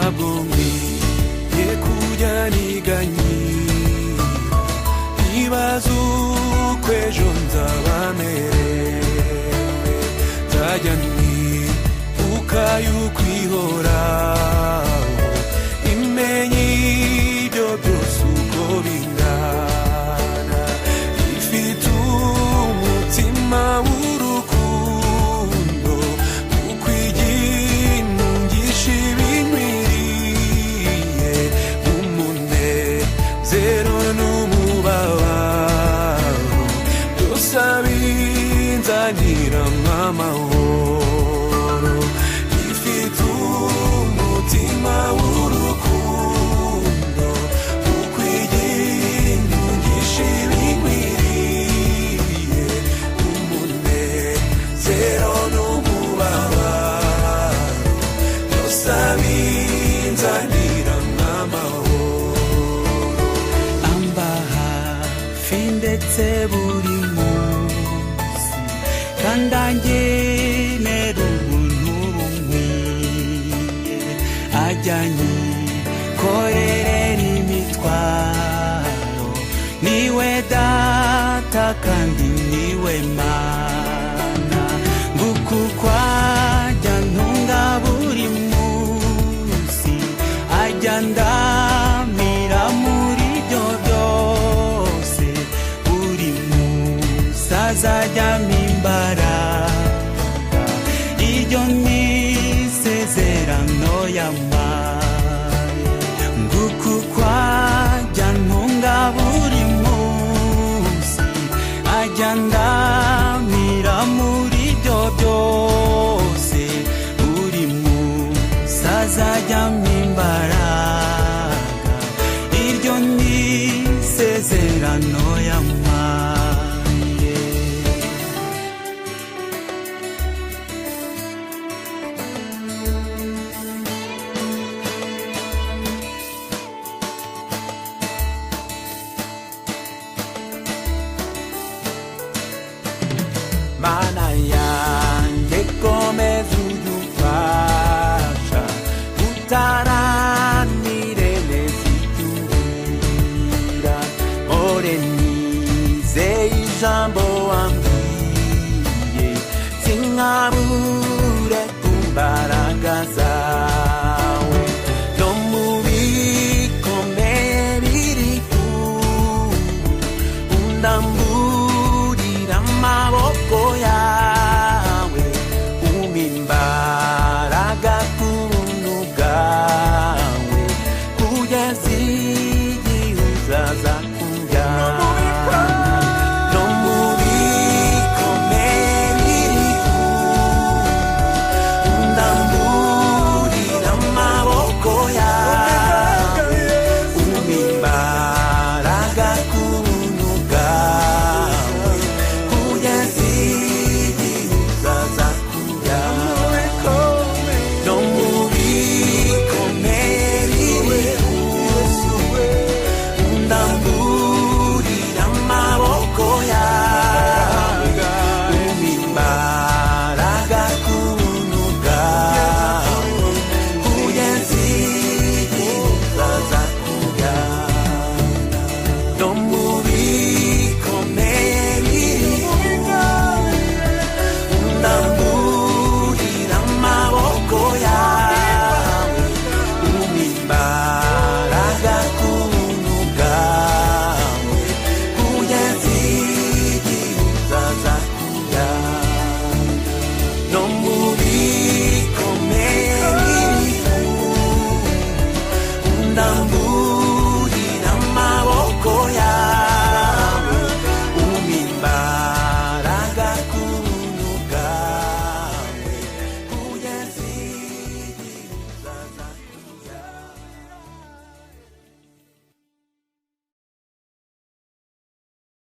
ntabwo nkwiye kujya niganyira nibaza uko ejo nzaba merewe nzajya nibuka yuko ihoraho imenya ibyo byose uko bingana ifite umutima w'urukundo kuko iginungisha ibinkwiriye umunezero n'umubabaro byose abinzanira nk'amahoro ifite umutima w'urukundo kuko iginungisha ibinkwiriye umunezero n'umubabaro byose abinzanira nk'amahoro amba hafi ndetse buri munsi kandi angenera ubuntu bunkwiye ajyanye korerera imitwaro niwe data kandi niwe mana nguko uko ajya ntunga buri munsi ajya ndamira muri byo byose buri munsi azajyamo imbaraga iryo ni isezerano yampaye nguko uko ajya ntunga buri munsi ajya ndamira muri byo byose buri munsi azajyamo imbaraga iryo ni isezerano yampaye. Mana yanjye komeza ujye umfasha utaranire neza ibyo umbwira mpore nizeye ijambo wambwiye sinkabura